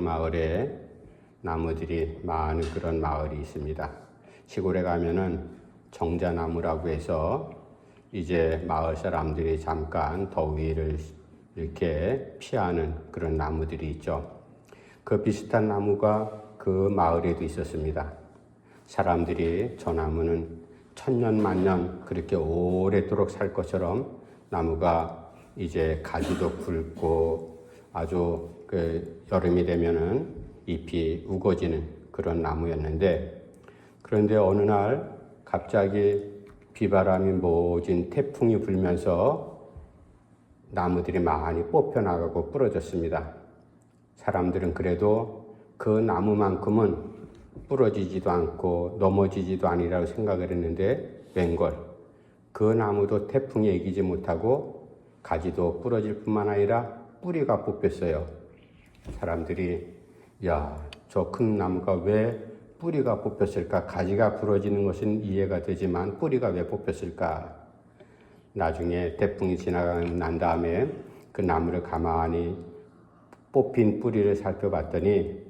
마을에 나무들이 많은 그런 마을이 있습니다. 시골에 가면은 정자나무라고 해서 이제 마을 사람들이 잠깐 더위를 이렇게 피하는 그런 나무들이 있죠. 그 비슷한 나무가 그 마을에도 있었습니다. 사람들이 저 나무는 천년 만년 그렇게 오래도록 살 것처럼 나무가 이제 가지도 굵고 아주 여름이 되면은 잎이 우거지는 그런 나무였는데, 그런데 어느 날 갑자기 비바람이 모진 태풍이 불면서 나무들이 많이 뽑혀나가고 부러졌습니다. 사람들은 그래도 그 나무만큼은 부러지지도 않고 넘어지지도 아니라고 생각을 했는데, 웬걸 그 나무도 태풍에 이기지 못하고 가지도 부러질 뿐만 아니라 뿌리가 뽑혔어요. 사람들이 저 큰 나무가 왜 뿌리가 뽑혔을까? 가지가 부러지는 것은 이해가 되지만 뿌리가 왜 뽑혔을까? 나중에 태풍이 지나가고 난 다음에 그 나무를 가만히 뽑힌 뿌리를 살펴봤더니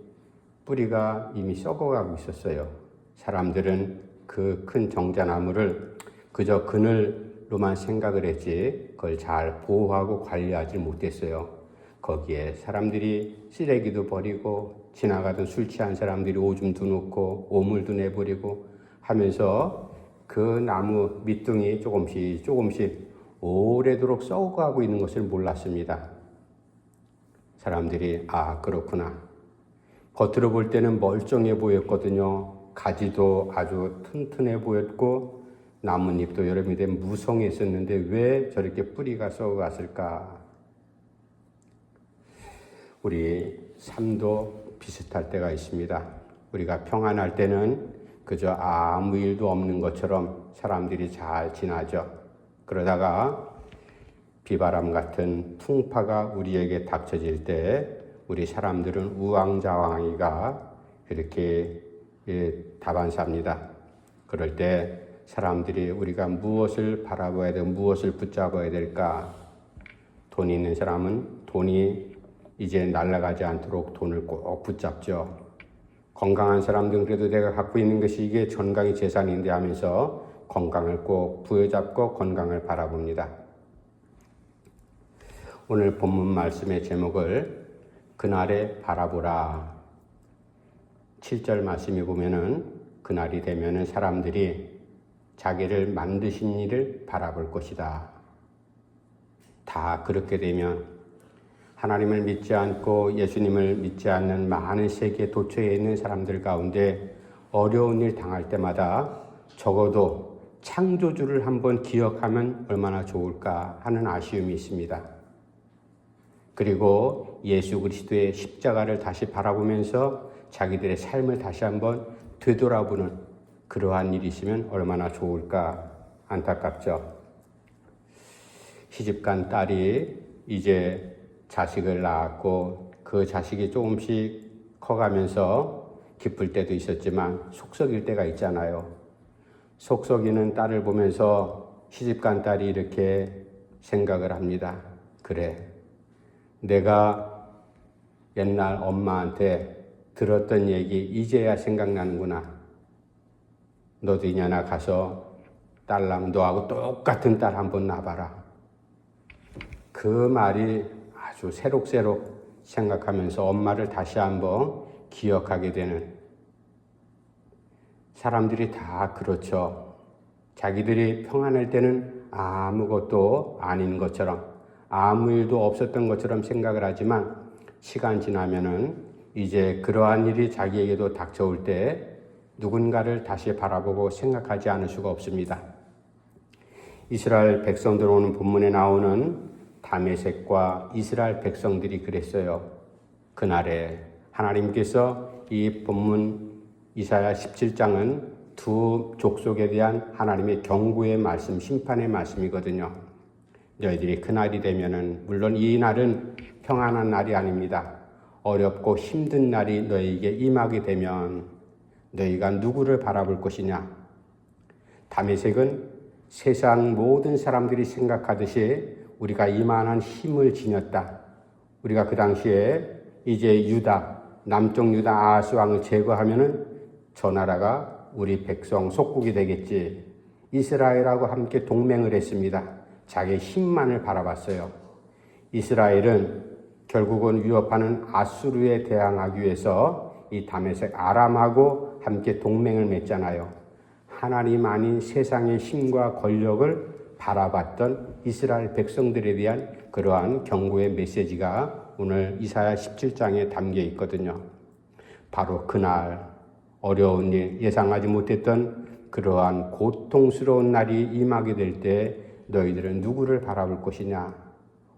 뿌리가 이미 썩어가고 있었어요. 사람들은 그 큰 정자나무를 그저 그늘로만 생각을 했지 그걸 잘 보호하고 관리하지 못했어요. 거기에 사람들이 쓰레기도 버리고 지나가던 술 취한 사람들이 오줌도 놓고 오물도 내버리고 하면서 그 나무 밑둥이 조금씩 오래도록 썩어가고 있는 것을 몰랐습니다. 사람들이 그렇구나. 겉으로 볼 때는 멀쩡해 보였거든요. 가지도 아주 튼튼해 보였고 나뭇잎도 여름이 되면 무성했었는데 왜 저렇게 뿌리가 썩어갔을까? 우리 삶도 비슷할 때가 있습니다. 우리가 평안할 때는 그저 아무 일도 없는 것처럼 사람들이 잘 지나죠. 그러다가 비바람 같은 풍파가 우리에게 닥쳐질 때 우리 사람들은 우왕좌왕이가 이렇게 다반사입니다. 그럴 때 사람들이 우리가 무엇을 바라봐야 되고 무엇을 붙잡아야 될까? 돈 있는 사람은 돈이 이제 날아가지 않도록 돈을 꼭 붙잡죠. 건강한 사람들은 그래도 내가 갖고 있는 것이 이게 건강이 재산인데 하면서 건강을 꼭 부여잡고 건강을 바라봅니다. 오늘 본문 말씀의 제목을 그날에 바라보라. 7절 말씀이 보면은 그날이 되면은 사람들이 자기를 만드신 이를 바라볼 것이다. 다 그렇게 되면 하나님을 믿지 않고 예수님을 믿지 않는 많은 세계 도처에 있는 사람들 가운데 어려운 일 당할 때마다 적어도 창조주를 한번 기억하면 얼마나 좋을까 하는 아쉬움이 있습니다. 그리고 예수 그리스도의 십자가를 다시 바라보면서 자기들의 삶을 다시 한번 되돌아보는 그러한 일이 있으면 얼마나 좋을까 안타깝죠. 시집간 딸이 이제 자식을 낳았고 그 자식이 조금씩 커가면서 기쁠 때도 있었지만 속썩일 때가 있잖아요. 속썩이는 딸을 보면서 시집간 딸이 이렇게 생각을 합니다. 그래, 내가 옛날 엄마한테 들었던 얘기 이제야 생각나는구나. 너도 이년아 가서 딸랑 너하고 똑같은 딸 한번 낳아봐라. 그 말이 아주 새록새록 생각하면서 엄마를 다시 한번 기억하게 되는, 사람들이 다 그렇죠. 자기들이 평안할 때는 아무것도 아닌 것처럼 아무 일도 없었던 것처럼 생각을 하지만 시간 지나면은 이제 그러한 일이 자기에게도 닥쳐올 때 누군가를 다시 바라보고 생각하지 않을 수가 없습니다. 이스라엘 백성들 오는 본문에 나오는 다메섹과 이스라엘 백성들이 그랬어요. 그날에 하나님께서 이 본문 이사야 17장은 두 족속에 대한 하나님의 경고의 말씀, 심판의 말씀이거든요. 너희들이 그날이 되면은, 물론 이 날은 평안한 날이 아닙니다. 어렵고 힘든 날이 너희에게 임하게 되면 너희가 누구를 바라볼 것이냐? 다메섹은 세상 모든 사람들이 생각하듯이 우리가 이만한 힘을 지녔다. 우리가 그 당시에 이제 유다, 남쪽 유다 아하스 왕을 제거하면은 저 나라가 우리 백성 속국이 되겠지. 이스라엘하고 함께 동맹을 했습니다. 자기 힘만을 바라봤어요. 이스라엘은 결국은 위협하는 아수르에 대항하기 위해서 이 다메섹 아람하고 함께 동맹을 맺잖아요. 하나님 아닌 세상의 힘과 권력을 바라봤던 이스라엘 백성들에 대한 그러한 경고의 메시지가 오늘 이사야 17장에 담겨 있거든요. 바로 그날 어려운 일, 예상하지 못했던 그러한 고통스러운 날이 임하게 될 때 너희들은 누구를 바라볼 것이냐?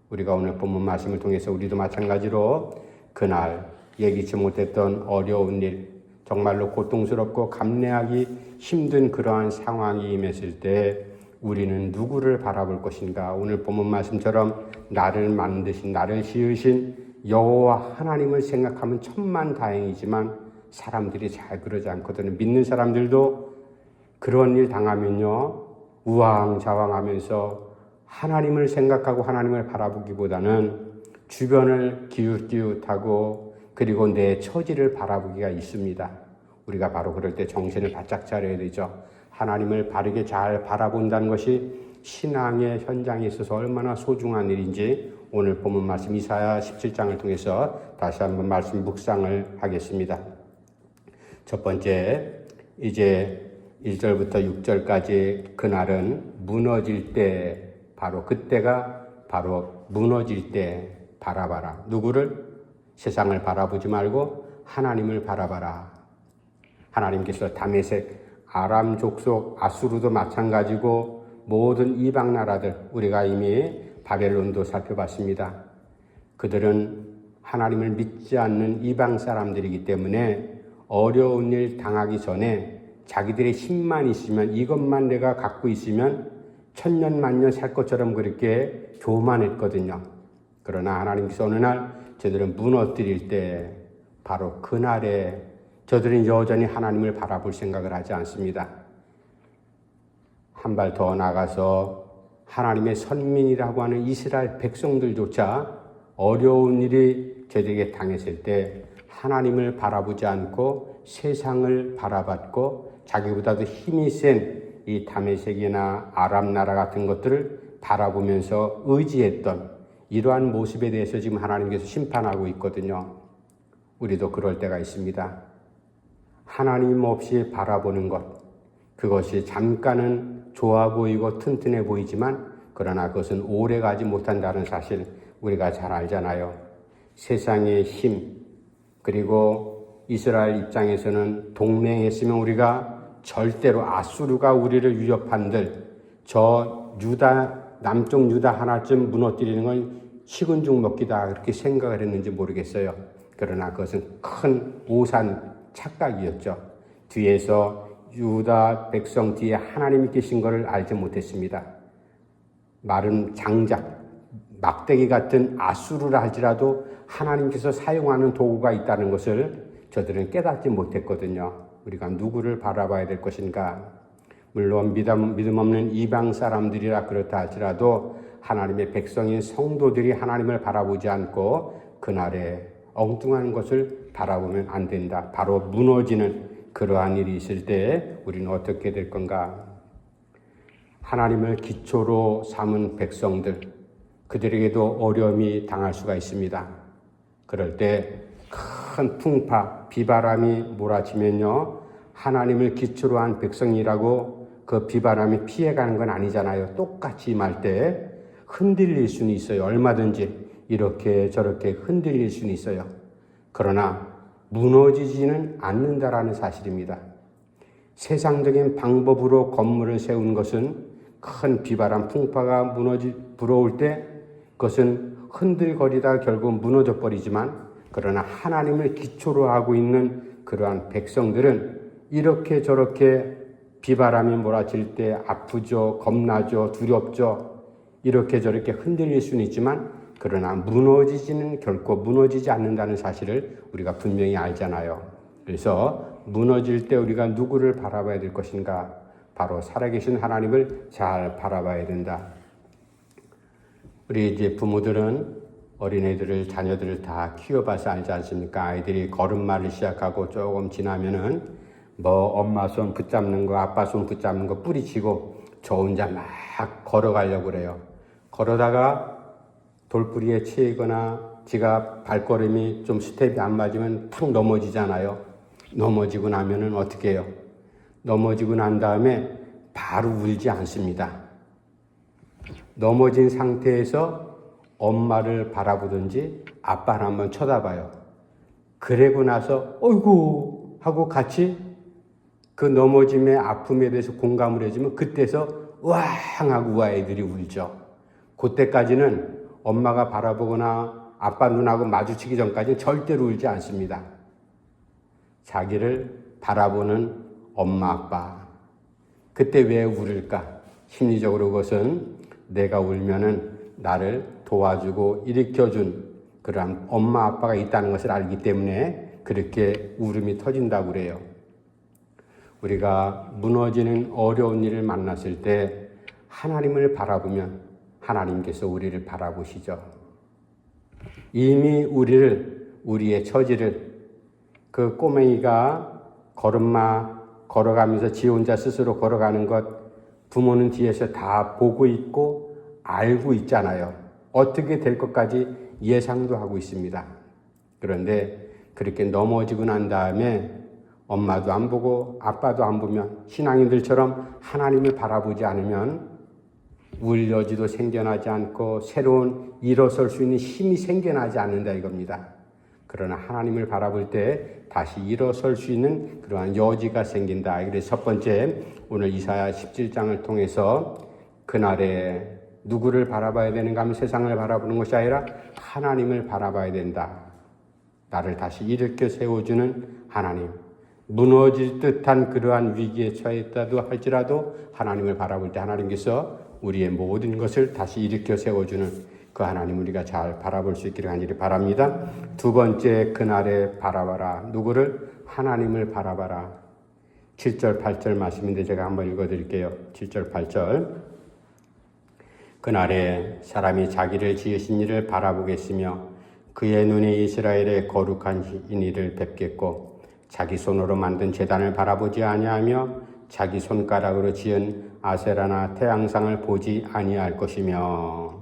우리가 오늘 본문 말씀을 통해서 우리도 마찬가지로 그날 예기치 못했던 어려운 일, 정말로 고통스럽고 감내하기 힘든 그러한 상황이 임했을 때 우리는 누구를 바라볼 것인가? 오늘 본문 말씀처럼 나를 만드신, 나를 지으신 여호와 하나님을 생각하면 천만다행이지만 사람들이 잘 그러지 않거든요. 믿는 사람들도 그런 일 당하면요, 우왕좌왕하면서 하나님을 생각하고 하나님을 바라보기보다는 주변을 기웃기웃하고 그리고 내 처지를 바라보기가 있습니다. 우리가 바로 그럴 때 정신을 바짝 차려야 되죠. 하나님을 바르게 잘 바라본다는 것이 신앙의 현장에 있어서 얼마나 소중한 일인지 오늘 본문 말씀 이사야 17장을 통해서 다시 한번 말씀 묵상을 하겠습니다. 첫 번째, 이제 1절부터 6절까지 그날은 무너질 때, 바로 그때가 바로 무너질 때 바라봐라. 누구를? 세상을 바라보지 말고 하나님을 바라봐라. 하나님께서 다메섹 아람 족속 아수르도 마찬가지고 모든 이방 나라들, 우리가 이미 바벨론도 살펴봤습니다. 그들은 하나님을 믿지 않는 이방 사람들이기 때문에 어려운 일 당하기 전에 자기들의 힘만 있으면, 이것만 내가 갖고 있으면 천년 만년 살 것처럼 그렇게 교만했거든요. 그러나 하나님께서 어느 날 저들은 무너뜨릴 때, 바로 그날에 저들은 여전히 하나님을 바라볼 생각을 하지 않습니다. 한 발 더 나가서 하나님의 선민이라고 하는 이스라엘 백성들조차 어려운 일이 저들에게 당했을 때 하나님을 바라보지 않고 세상을 바라봤고 자기보다도 힘이 센 이 다메섹이나 아람 나라 같은 것들을 바라보면서 의지했던 이러한 모습에 대해서 지금 하나님께서 심판하고 있거든요. 우리도 그럴 때가 있습니다. 하나님 없이 바라보는 것, 그것이 잠깐은 좋아 보이고 튼튼해 보이지만 그러나 그것은 오래가지 못한다는 사실 우리가 잘 알잖아요. 세상의 힘, 그리고 이스라엘 입장에서는 동맹했으면 우리가 절대로 아수르가 우리를 위협한들 저 유다, 남쪽 유다 하나쯤 무너뜨리는 건 식은 죽 먹기다, 그렇게 생각을 했는지 모르겠어요. 그러나 그것은 큰 오산 착각이었죠. 뒤에서 유다 백성 뒤에 하나님이 계신 것을 알지 못했습니다. 마른 장작, 막대기 같은 아수르라 할지라도 하나님께서 사용하는 도구가 있다는 것을 저들은 깨닫지 못했거든요. 우리가 누구를 바라봐야 될 것인가? 물론 믿음 없는 이방 사람들이라 그렇다 할지라도 하나님의 백성인 성도들이 하나님을 바라보지 않고 그날에 엉뚱한 것을 바라보면 안 된다. 바로 무너지는 그러한 일이 있을 때 우리는 어떻게 될 건가? 하나님을 기초로 삼은 백성들, 그들에게도 어려움이 당할 수가 있습니다. 그럴 때 큰 풍파, 비바람이 몰아치면요, 하나님을 기초로 한 백성이라고 그 비바람이 피해가는 건 아니잖아요. 똑같이 임할 때 흔들릴 수는 있어요. 얼마든지 이렇게 저렇게 흔들릴 수는 있어요. 그러나 무너지지는 않는다라는 사실입니다. 세상적인 방법으로 건물을 세운 것은 큰 비바람, 풍파가 불어올 때 그것은 흔들거리다 결국 무너져 버리지만, 그러나 하나님을 기초로 하고 있는 그러한 백성들은 이렇게 저렇게 비바람이 몰아칠 때 아프죠, 겁나죠, 두렵죠. 이렇게 저렇게 흔들릴 수는 있지만 그러나 무너지지는 결코 무너지지 않는다는 사실을 우리가 분명히 알잖아요. 그래서 무너질 때 우리가 누구를 바라봐야 될 것인가? 바로 살아계신 하나님을 잘 바라봐야 된다. 우리 이제 부모들은 어린애들을, 자녀들을 다 키워봐서 알지 않습니까? 아이들이 걸음마를 시작하고 조금 지나면은 뭐 엄마 손 붙잡는 거, 아빠 손 붙잡는 거 뿌리치고 저 혼자 막 걸어가려고 그래요. 걸어다가 돌부리에 치이거나 지가 발걸음이 좀 스텝이 안 맞으면 탁 넘어지잖아요. 넘어지고 나면은 어떻게 해요? 넘어지고 난 다음에 바로 울지 않습니다. 넘어진 상태에서 엄마를 바라보든지 아빠를 한번 쳐다봐요. 그러고 나서 어이구 하고 같이 그 넘어짐의 아픔에 대해서 공감을 해주면 그때서 왕 하고 아이들이 울죠. 그때까지는 엄마가 바라보거나 아빠 눈하고 마주치기 전까지는 절대로 울지 않습니다. 자기를 바라보는 엄마 아빠. 그때 왜 울을까? 심리적으로 그것은 내가 울면은 나를 도와주고 일으켜준 그러한 엄마 아빠가 있다는 것을 알기 때문에 그렇게 울음이 터진다고 그래요. 우리가 무너지는 어려운 일을 만났을 때 하나님을 바라보면 하나님께서 우리를 바라보시죠. 이미 우리의 처지를 그 꼬맹이가 걸음마 걸어가면서 지 혼자 스스로 걸어가는 것 부모는 뒤에서 다 보고 있고 알고 있잖아요. 어떻게 될 것까지 예상도 하고 있습니다. 그런데 그렇게 넘어지고 난 다음에 엄마도 안 보고 아빠도 안 보면 신앙인들처럼 하나님을 바라보지 않으면 울 여지도 생겨나지 않고 새로운 일어설 수 있는 힘이 생겨나지 않는다 이겁니다. 그러나 하나님을 바라볼 때 다시 일어설 수 있는 그러한 여지가 생긴다. 그래서 첫 번째 오늘 이사야 17장을 통해서 그날에 누구를 바라봐야 되는가 하면 세상을 바라보는 것이 아니라 하나님을 바라봐야 된다. 나를 다시 일으켜 세워주는 하나님. 무너질 듯한 그러한 위기에 처했다도 할지라도 하나님을 바라볼 때 하나님께서 우리의 모든 것을 다시 일으켜 세워주는 그 하나님 우리가 잘 바라볼 수 있기를 간절히 바랍니다. 두 번째 그날에 바라봐라. 누구를? 하나님을 바라봐라. 7절 8절 말씀인데 제가 한번 읽어드릴게요. 7절 8절 그날에 사람이 자기를 지으신 이를 바라보겠으며 그의 눈이 이스라엘의 거룩한 이를 뵙겠고 자기 손으로 만든 제단을 바라보지 아니하며 자기 손가락으로 지은 아세라나 태양상을 보지 아니할 것이며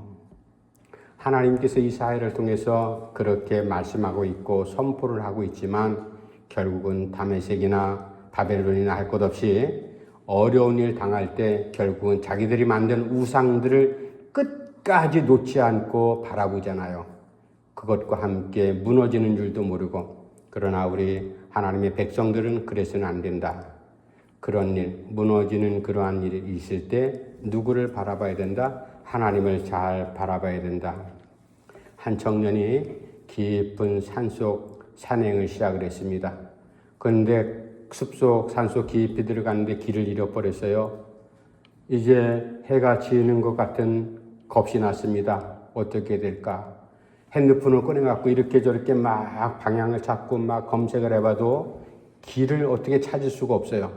하나님께서 이사야를 통해서 그렇게 말씀하고 있고 선포를 하고 있지만 결국은 다메섹이나 바벨론이나 할 것 없이 어려운 일 당할 때 결국은 자기들이 만든 우상들을 끝까지 놓지 않고 바라보잖아요. 그것과 함께 무너지는 줄도 모르고 그러나 우리 하나님의 백성들은 그래서는 안 된다. 그런 일, 무너지는 그러한 일이 있을 때 누구를 바라봐야 된다? 하나님을 잘 바라봐야 된다. 한 청년이 깊은 산속 산행을 시작을 했습니다. 그런데 숲속 산속 깊이 들어가는데 길을 잃어버렸어요. 이제 해가 지는 것 같은 겁이 났습니다. 어떻게 될까? 핸드폰을 꺼내갖고 이렇게 저렇게 막 방향을 잡고 막 검색을 해봐도 길을 어떻게 찾을 수가 없어요.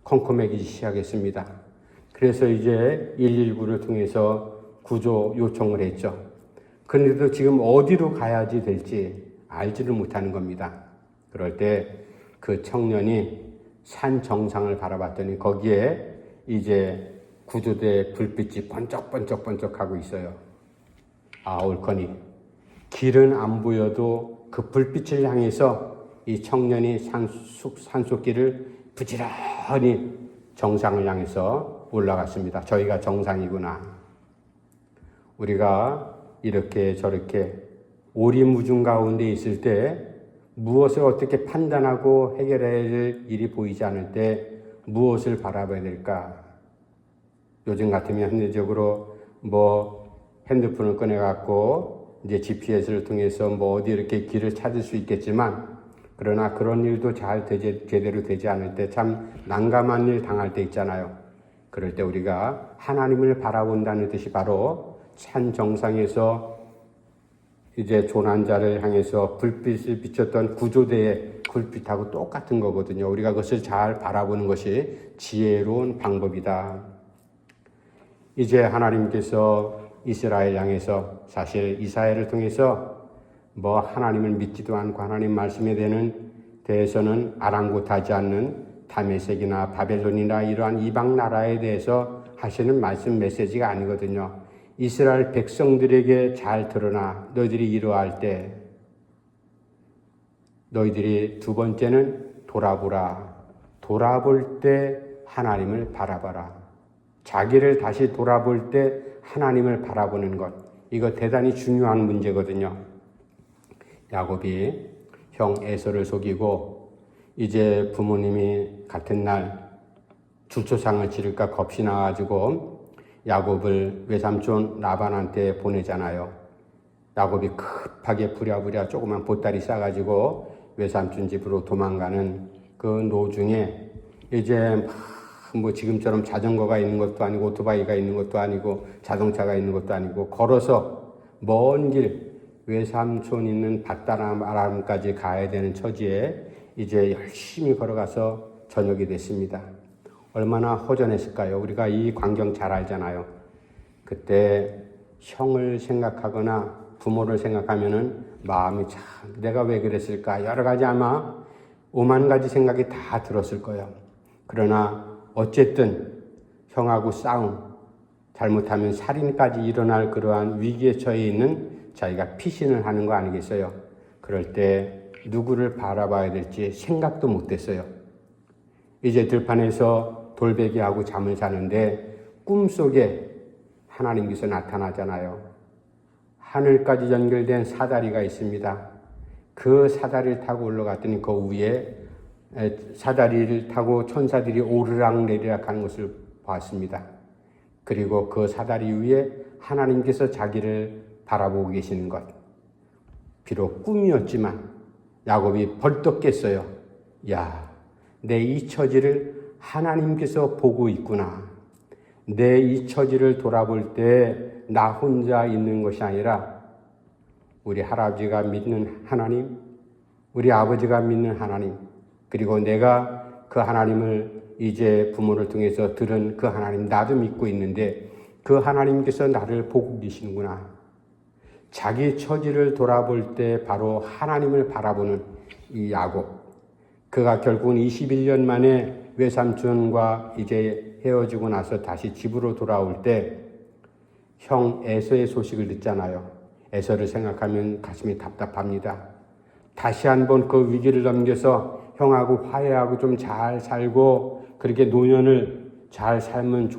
컴컴해지기 시작했습니다. 그래서 이제 119를 통해서 구조 요청을 했죠. 그런데도 지금 어디로 가야지 될지 알지를 못하는 겁니다. 그럴 때 그 청년이 산 정상을 바라봤더니 거기에 이제 구조대 불빛이 번쩍번쩍번쩍하고 있어요. 아, 옳거니 길은 안 보여도 그 불빛을 향해서 이 청년이 산속길을 부지런히 정상을 향해서 올라갔습니다. 저희가 정상이구나. 우리가 이렇게 저렇게 오리무중 가운데 있을 때 무엇을 어떻게 판단하고 해결해야 할 일이 보이지 않을 때 무엇을 바라봐야 될까? 요즘 같으면 현대적으로 뭐 핸드폰을 꺼내갖고 이제 GPS를 통해서 뭐 어디 이렇게 길을 찾을 수 있겠지만 그러나 그런 일도 잘 제대로 되지 않을 때 참 난감한 일 당할 때 있잖아요. 그럴 때 우리가 하나님을 바라본다는 뜻이 바로 산 정상에서 이제 조난자를 향해서 불빛을 비췄던 구조대의 불빛하고 똑같은 거거든요. 우리가 그것을 잘 바라보는 것이 지혜로운 방법이다. 이제 하나님께서 이스라엘 향해서 사실 이사야를 통해서 뭐 하나님을 믿지도 않고 하나님 말씀에 대해서는 아랑곳하지 않는 다메섹이나 바벨론이나 이러한 이방 나라에 대해서 하시는 말씀 메시지가 아니거든요. 이스라엘 백성들에게 잘 드러나 너희들이 이러할 때 너희들이 두 번째는 돌아보라. 돌아볼 때 하나님을 바라봐라. 자기를 다시 돌아볼 때 하나님을 바라보는 것. 이거 대단히 중요한 문제거든요. 야곱이 형 에서를 속이고 이제 부모님이 같은 날 주초상을 치를까 겁이 나가지고 야곱을 외삼촌 라반한테 보내잖아요. 야곱이 급하게 부랴부랴 조그만 보따리 싸가지고 외삼촌 집으로 도망가는 그 노중에 이제 뭐 지금처럼 자전거가 있는 것도 아니고 오토바이가 있는 것도 아니고 자동차가 있는 것도 아니고 걸어서 먼 길 외삼촌 있는 밭다람까지 가야 되는 처지에 이제 열심히 걸어가서 저녁이 됐습니다. 얼마나 허전했을까요? 우리가 이 광경 잘 알잖아요. 그때 형을 생각하거나 부모를 생각하면은 마음이 참 내가 왜 그랬을까 여러 가지 아마 5만 가지 생각이 다 들었을 거예요. 그러나 어쨌든 형하고 싸움 잘못하면 살인까지 일어날 그러한 위기에 처해 있는 자기가 피신을 하는 거 아니겠어요? 그럴 때 누구를 바라봐야 될지 생각도 못했어요. 이제 들판에서 돌베개하고 잠을 자는데 꿈속에 하나님께서 나타나잖아요. 하늘까지 연결된 사다리가 있습니다. 그 사다리를 타고 올라갔더니 그 위에 사다리를 타고 천사들이 오르락내리락 하는 것을 봤습니다. 그리고 그 사다리 위에 하나님께서 자기를 바라보고 계시는 것. 비록 꿈이었지만 야곱이 벌떡 깼어요. 야, 내 이 처지를 하나님께서 보고 있구나. 내 이 처지를 돌아볼 때 나 혼자 있는 것이 아니라 우리 할아버지가 믿는 하나님, 우리 아버지가 믿는 하나님, 그리고 내가 그 하나님을 이제 부모를 통해서 들은 그 하나님 나도 믿고 있는데 그 하나님께서 나를 보고 계시는구나. 자기 처지를 돌아볼 때 바로 하나님을 바라보는 이 야곱. 그가 결국은 21년 만에 외삼촌과 이제 헤어지고 나서 다시 집으로 돌아올 때 형 에서의 소식을 듣잖아요. 에서를 생각하면 가슴이 답답합니다. 다시 한번 그 위기를 넘겨서 형하고 화해하고 좀 잘 살고 그렇게 노년을 잘 살면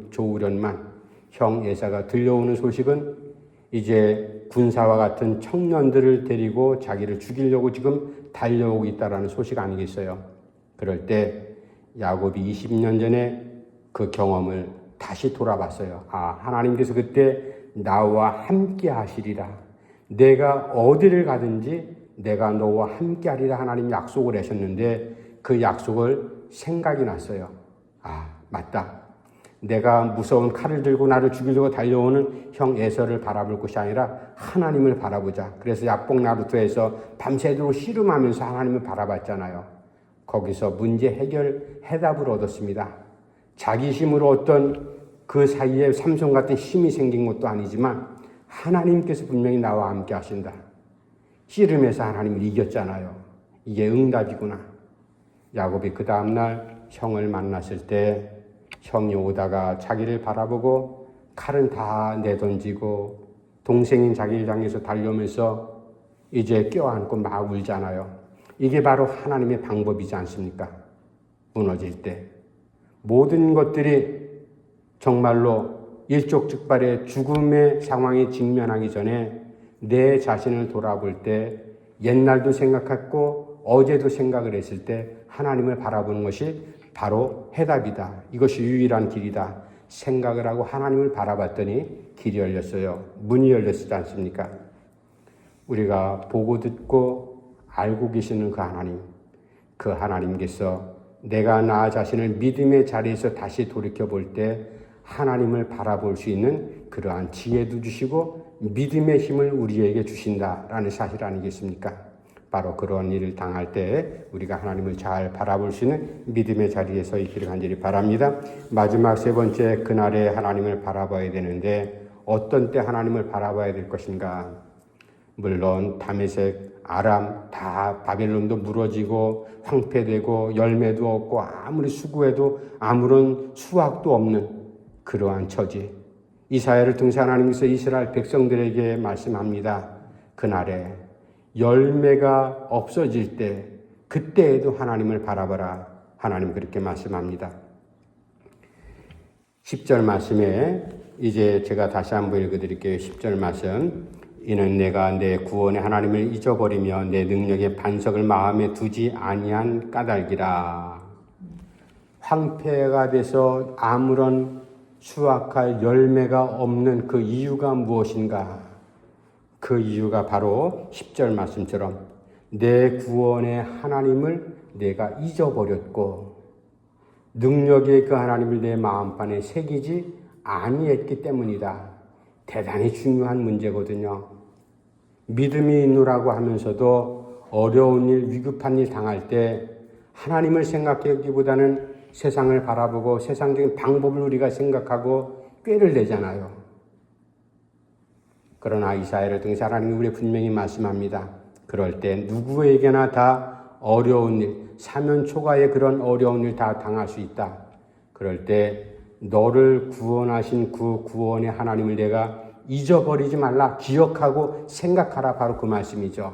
좋으련만 형 에서가 들려오는 소식은 이제 군사와 같은 청년들을 데리고 자기를 죽이려고 지금 달려오고 있다라는 소식 아니겠어요? 그럴 때 야곱이 20년 전에 그 경험을 다시 돌아봤어요. 아, 하나님께서 그때 나와 함께 하시리라. 내가 어디를 가든지 내가 너와 함께 하리라 하나님 약속을 하셨는데 그 약속을 생각이 났어요. 아, 맞다. 내가 무서운 칼을 들고 나를 죽이려고 달려오는 형 에서를 바라볼 것이 아니라 하나님을 바라보자. 그래서 약복 나루터에서 밤새도록 씨름하면서 하나님을 바라봤잖아요. 거기서 문제 해결 해답을 얻었습니다. 자기 힘으로 어떤 그 사이에 삼손 같은 힘이 생긴 것도 아니지만 하나님께서 분명히 나와 함께 하신다. 씨름해서 하나님을 이겼잖아요. 이게 응답이구나. 야곱이 그 다음날 형을 만났을 때 형이 오다가 자기를 바라보고 칼은 다 내던지고 동생인 자기를 향해서 달려오면서 이제 껴안고 막 울잖아요. 이게 바로 하나님의 방법이지 않습니까? 무너질 때 모든 것들이 정말로 일촉즉발의 죽음의 상황에 직면하기 전에 내 자신을 돌아볼 때 옛날도 생각했고 어제도 생각을 했을 때 하나님을 바라보는 것이 바로 해답이다. 이것이 유일한 길이다. 생각을 하고 하나님을 바라봤더니 길이 열렸어요. 문이 열렸지 않습니까? 우리가 보고 듣고 알고 계시는 그 하나님께서 내가 나 자신을 믿음의 자리에서 다시 돌이켜볼 때 하나님을 바라볼 수 있는 그러한 지혜도 주시고 믿음의 힘을 우리에게 주신다라는 사실 아니겠습니까? 바로 그런 일을 당할 때 우리가 하나님을 잘 바라볼 수 있는 믿음의 자리에 서 있기를 간절히 바랍니다. 마지막 세 번째, 그날에 하나님을 바라봐야 되는데 어떤 때 하나님을 바라봐야 될 것인가? 물론 다메섹, 아람 다 바벨론도 무너지고 황폐되고 열매도 없고 아무리 수고해도 아무런 수확도 없는 그러한 처지. 이사야를 통해서 하나님께서 이스라엘 백성들에게 말씀합니다. 그날에 열매가 없어질 때 그때에도 하나님을 바라봐라. 하나님 그렇게 말씀합니다. 10절 말씀에 이제 제가 다시 한번 읽어드릴게요. 10절 말씀. 이는 내가 내 구원의 하나님을 잊어버리며 내 능력의 반석을 마음에 두지 아니한 까닭이라. 황폐가 돼서 아무런 수확할 열매가 없는 그 이유가 무엇인가? 그 이유가 바로 10절 말씀처럼 내 구원의 하나님을 내가 잊어버렸고 능력의 그 하나님을 내 마음판에 새기지 아니했기 때문이다. 대단히 중요한 문제거든요. 믿음이 있노라고 하면서도 어려운 일, 위급한 일 당할 때 하나님을 생각하기보다는 세상을 바라보고 세상적인 방법을 우리가 생각하고 꾀를 내잖아요. 그러나 이사야를 통해서 하나님이 우리 분명히 말씀합니다. 그럴 때 누구에게나 다 어려운 일, 사면 초가의 그런 어려운 일 다 당할 수 있다. 그럴 때 너를 구원하신 그 구원의 하나님을 내가 잊어버리지 말라, 기억하고 생각하라. 바로 그 말씀이죠.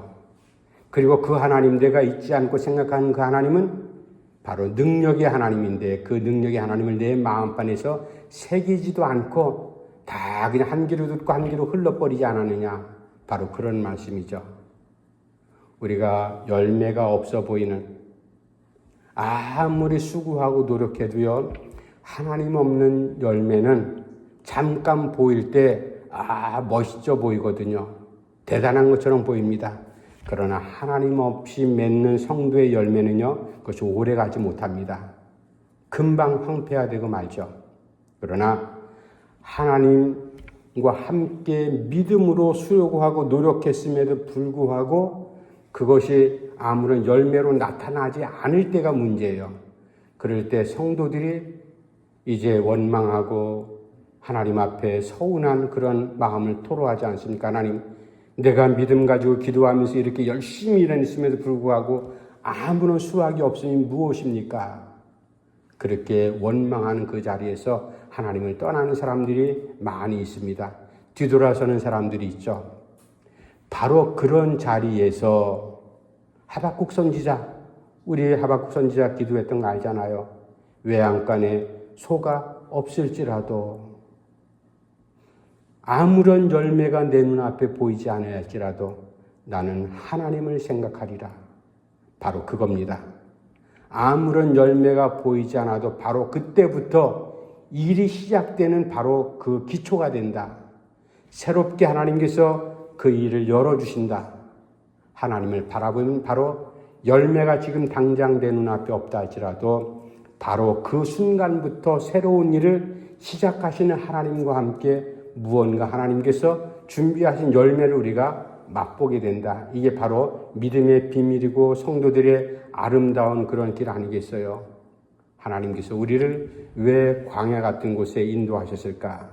그리고 그 하나님, 내가 잊지 않고 생각하는 그 하나님은 바로 능력의 하나님인데 그 능력의 하나님을 내 마음판에서 새기지도 않고 다 그냥 한 귀로 듣고 한 귀로 흘러버리지 않았느냐. 바로 그런 말씀이죠. 우리가 열매가 없어 보이는, 아무리 수고하고 노력해도요, 하나님 없는 열매는 잠깐 보일 때 멋있어 보이거든요. 대단한 것처럼 보입니다. 그러나 하나님 없이 맺는 성도의 열매는요, 그것이 오래 가지 못합니다. 금방 황폐화되고 말죠. 그러나 하나님과 함께 믿음으로 수요하고 노력했음에도 불구하고 그것이 아무런 열매로 나타나지 않을 때가 문제예요. 그럴 때 성도들이 이제 원망하고 하나님 앞에 서운한 그런 마음을 토로하지 않습니까? 하나님, 내가 믿음 가지고 기도하면서 이렇게 열심히 일했음에도 불구하고 아무런 수확이 없으니 무엇입니까? 그렇게 원망하는 그 자리에서 하나님을 떠나는 사람들이 많이 있습니다. 뒤돌아서는 사람들이 있죠. 바로 그런 자리에서 하박국 선지자, 우리 하박국 선지자 기도했던 거 알잖아요. 외양간에 소가 없을지라도, 아무런 열매가 내 눈앞에 보이지 않을지라도 나는 하나님을 생각하리라. 바로 그겁니다. 아무런 열매가 보이지 않아도 바로 그때부터 일이 시작되는 바로 그 기초가 된다. 새롭게 하나님께서 그 일을 열어주신다. 하나님을 바라보면 바로 열매가 지금 당장 내 눈앞에 없다 할지라도 바로 그 순간부터 새로운 일을 시작하시는 하나님과 함께 무언가 하나님께서 준비하신 열매를 우리가 맛보게 된다. 이게 바로 믿음의 비밀이고 성도들의 아름다운 그런 길 아니겠어요? 하나님께서 우리를 왜 광야 같은 곳에 인도하셨을까?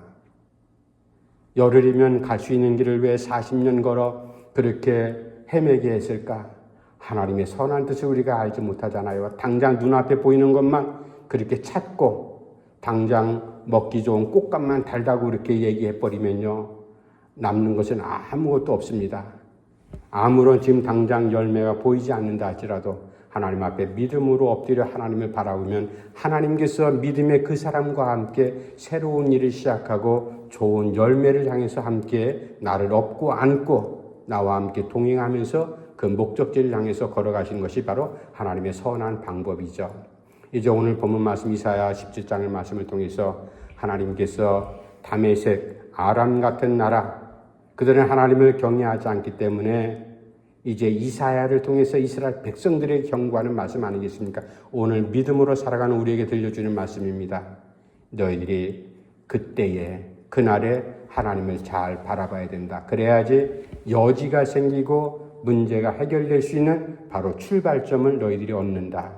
열흘이면 갈 수 있는 길을 왜 40년 걸어 그렇게 헤매게 했을까? 하나님의 선한 뜻을 우리가 알지 못하잖아요. 당장 눈앞에 보이는 것만 그렇게 찾고 당장 먹기 좋은 꽃감만 달다고 이렇게 얘기해버리면요, 남는 것은 아무것도 없습니다. 아무런 지금 당장 열매가 보이지 않는다 할지라도 하나님 앞에 믿음으로 엎드려 하나님을 바라보면 하나님께서 믿음의 그 사람과 함께 새로운 일을 시작하고 좋은 열매를 향해서 함께 나를 업고 안고 나와 함께 동행하면서 그 목적지를 향해서 걸어가시는 것이 바로 하나님의 선한 방법이죠. 이제 오늘 본문 말씀 이사야 17장의 말씀을 통해서 하나님께서 다메섹, 아람 같은 나라, 그들은 하나님을 경외하지 않기 때문에 이제 이사야를 통해서 이스라엘 백성들에게 경고하는 말씀 아니겠습니까? 오늘 믿음으로 살아가는 우리에게 들려주는 말씀입니다. 너희들이 그때에, 그날에 하나님을 잘 바라봐야 된다. 그래야지 여지가 생기고 문제가 해결될 수 있는 바로 출발점을 너희들이 얻는다.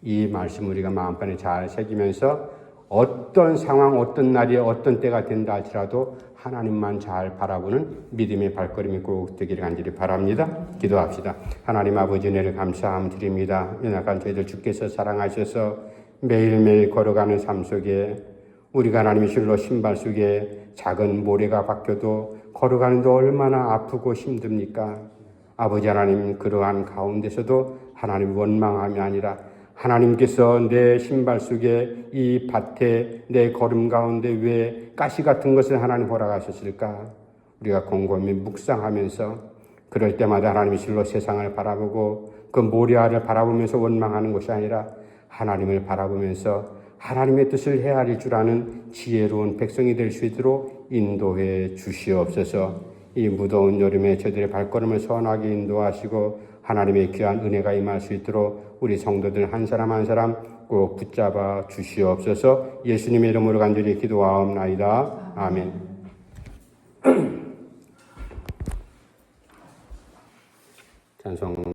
이 말씀 우리가 마음판에 잘 새기면서 어떤 상황, 어떤 날이 어떤 때가 된다 할지라도 하나님만 잘 바라보는 믿음의 발걸음이 꼭 되기를 간절히 바랍니다. 기도합시다. 하나님 아버지 은혜를 감사함 드립니다. 연약한 저희들 주께서 사랑하셔서 매일매일 걸어가는 삶 속에 우리가 하나님의 실로 신발 속에 작은 모래가 박혀도 걸어가는데 얼마나 아프고 힘듭니까? 아버지 하나님, 그러한 가운데서도 하나님 원망함이 아니라 하나님께서 내 신발 속에 이 밭에 내 걸음 가운데 왜 가시 같은 것을 하나님 허락하셨을까? 우리가 곰곰이 묵상하면서 그럴 때마다 하나님의 실로 세상을 바라보고 그 모래알을 바라보면서 원망하는 것이 아니라 하나님을 바라보면서 하나님의 뜻을 헤아릴 줄 아는 지혜로운 백성이 될 수 있도록 인도해 주시옵소서. 이 무더운 여름에 저들의 발걸음을 선하게 인도하시고 하나님의 귀한 은혜가 임할 수 있도록 우리 성도들 한 사람 한 사람 꼭 붙잡아 주시옵소서. 예수님의 이름으로 간절히 기도하옵나이다. 아멘. 찬송